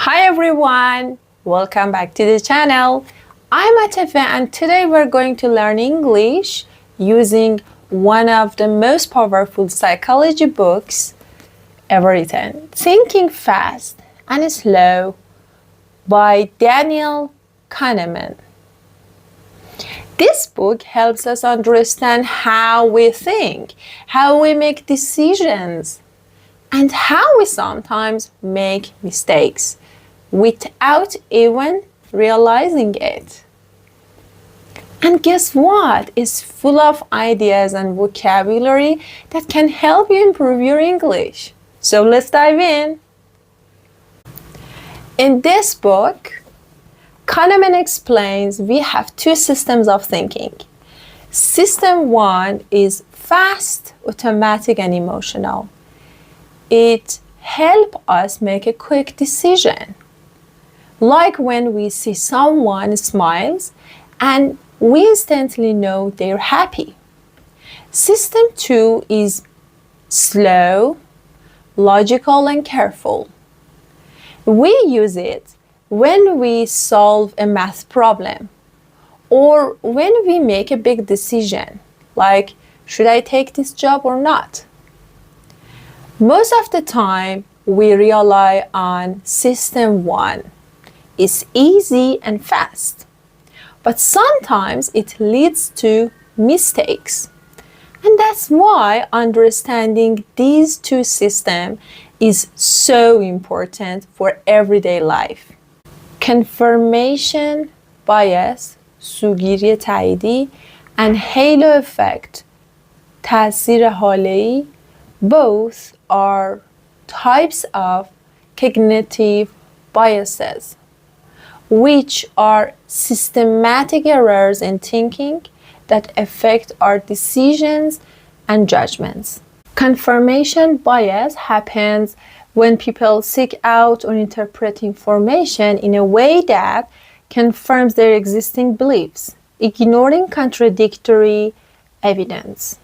Hi everyone, welcome back to the channel. I'm Atife and today we're going to learn English using one of the most powerful psychology books ever written, Thinking Fast and Slow by Daniel Kahneman. This book helps us understand how we think, how we make decisions, and how we sometimes make mistakes without even realizing it. And guess what? It's full of ideas and vocabulary that can help you improve your English. So let's dive in. In this book, Kahneman explains we have two systems of thinking. System one is fast, automatic, and emotional. It helps us make a quick decision. Like when we see someone smiles and we instantly know they're happy. System 2 is slow, logical, and careful. We use it when we solve a math problem or when we make a big decision, like should I take this job or not? Most of the time, we rely on System 1. It's easy and fast, but sometimes it leads to mistakes. And that's why understanding these two systems is so important for everyday life. Confirmation bias, سوگیری تاییدی, and halo effect, تاثیر هاله‌ای, both are types of cognitive biases, which are systematic errors in thinking that affect our decisions and judgments. Confirmation bias happens when people seek out or interpret information in a way that confirms their existing beliefs, ignoring contradictory evidence.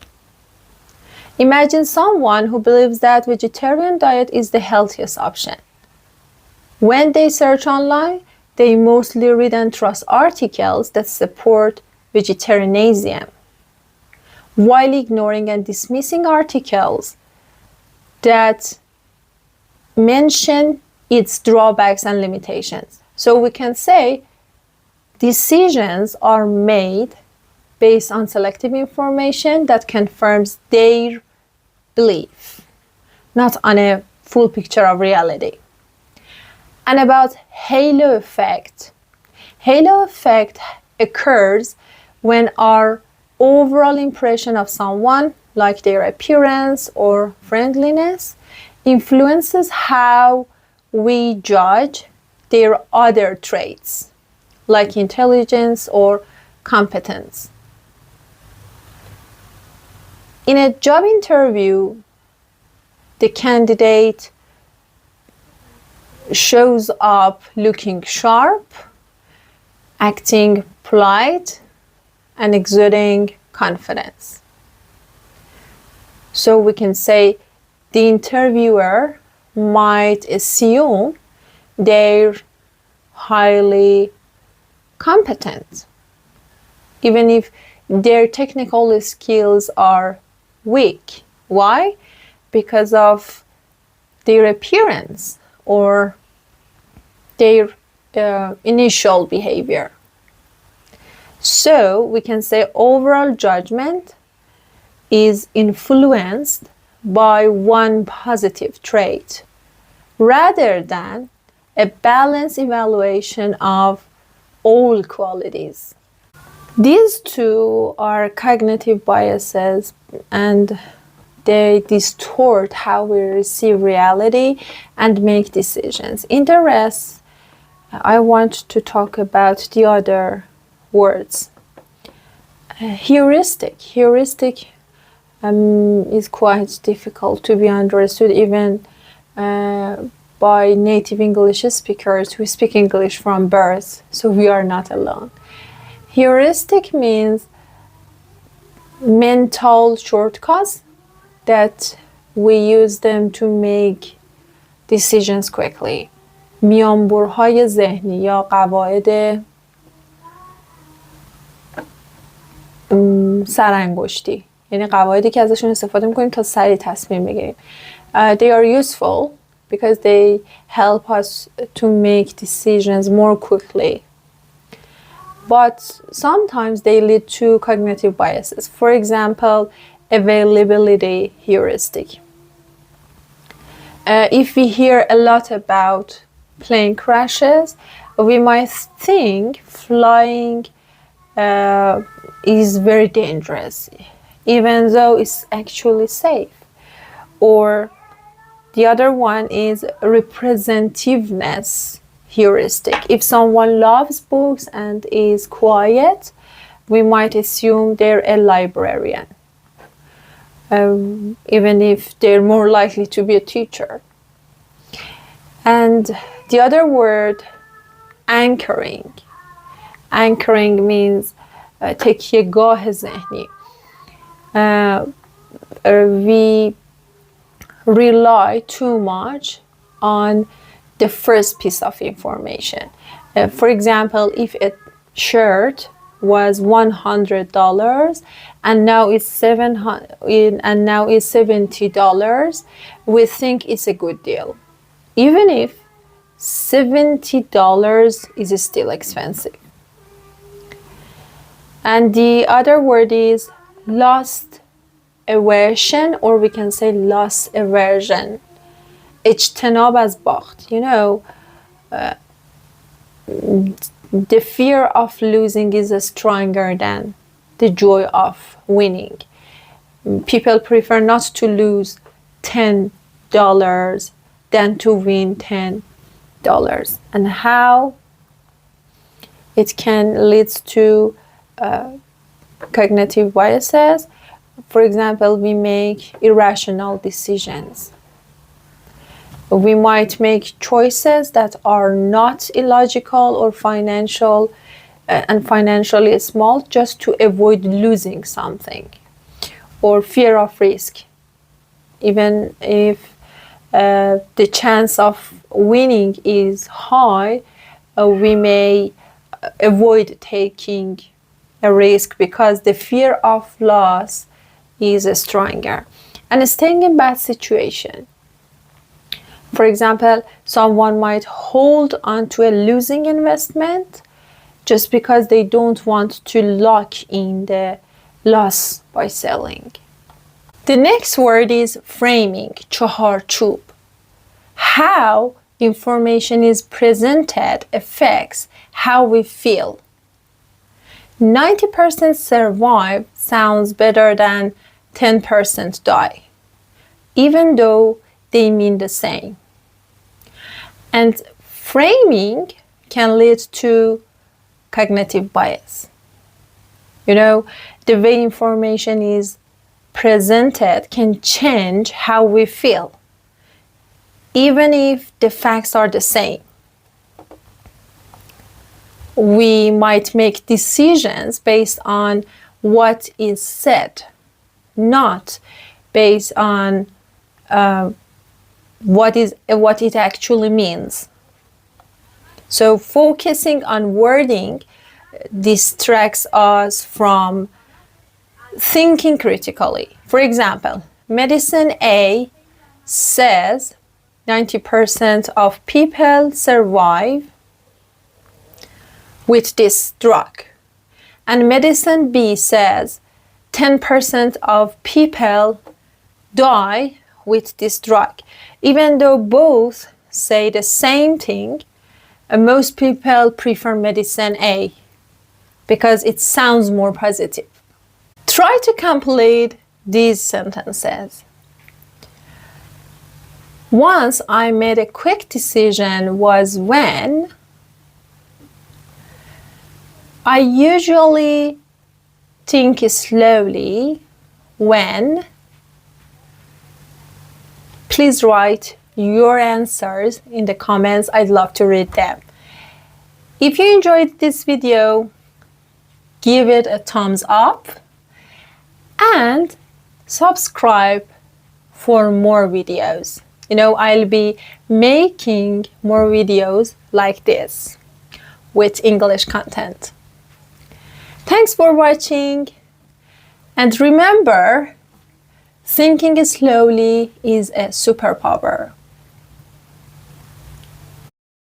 Imagine someone who believes that vegetarian diet is the healthiest option. When they search online, they mostly read and trust articles that support vegetarianism, while ignoring and dismissing articles that mention its drawbacks and limitations. So we can say decisions are made based on selective information that confirms their belief, not on a full picture of reality. And about halo effect. Halo effect occurs when our overall impression of someone, like their appearance or friendliness, influences how we judge their other traits, like intelligence or competence. In a job interview, the candidate shows up looking sharp, acting polite, and exuding confidence. So we can say the interviewer might assume they're highly competent, even if their technical skills are weak. Why? Because of their appearance or their initial behavior. So we can say overall judgment is influenced by one positive trait rather than a balanced evaluation of all qualities. These two are cognitive biases and they distort how we receive reality and make decisions. In the rest, I want to talk about the other words. Heuristic. Heuristic is quite difficult to be understood even by native English speakers who speak English from birth, so we are not alone. Heuristic means mental shortcuts that we use them to make decisions quickly. میانبرهای ذهنی یا قواعد سرانگشتی، یعنی قواعدی که ازشون استفاده میکنیم تا سریع تصمیم بگیریم. They are useful because they help us to make decisions more quickly. But sometimes they lead to cognitive biases. For example, availability heuristic. If we hear a lot about plane crashes, we might think flying is very dangerous, even though it's actually safe. Or the other one is representativeness heuristic. If someone loves books and is quiet, we might assume they're a librarian, even if they're more likely to be a teacher. And the other word, anchoring. Anchoring means تکیهگاه ذهنی. We rely too much on the first piece of information. For example, if a shirt was $100 and now it's $70, we think it's a good deal, even if $70 is still expensive. And the other word is loss aversion, or we can say loss aversion. اجتناب از باخت. You know, the fear of losing is stronger than the joy of winning. People prefer not to lose $10 than to win $10. And how it can lead to cognitive biases. For example, we make irrational decisions. We might make choices that are not illogical or financially small just to avoid losing something. Or fear of risk. Even if the chance of winning is high, we may avoid taking a risk because the fear of loss is stronger. And staying in bad situation. For example, someone might hold on to a losing investment just because they don't want to lock in the loss by selling. The next word is framing, چهارچوب. How information is presented affects how we feel. 90% survive sounds better than 10% die, even though they mean the same. And framing can lead to cognitive bias. You know, the way information is presented can change how we feel, even if the facts are the same. We might make decisions based on what is said, not based on what it actually means. So focusing on wording distracts us from thinking critically. For example, medicine A says 90% of people survive with this drug. And medicine B says 10% of people die with this drug. Even though both say the same thing, most people prefer medicine A because it sounds more positive. Try to complete these sentences. Once I made a quick decision was when I usually think slowly when. Please write your answers in the comments. I'd love to read them. If you enjoyed this video, give it a thumbs up and subscribe for more videos. I'll be making more videos like this with English content. Thanks for watching. And remember, thinking slowly is a superpower.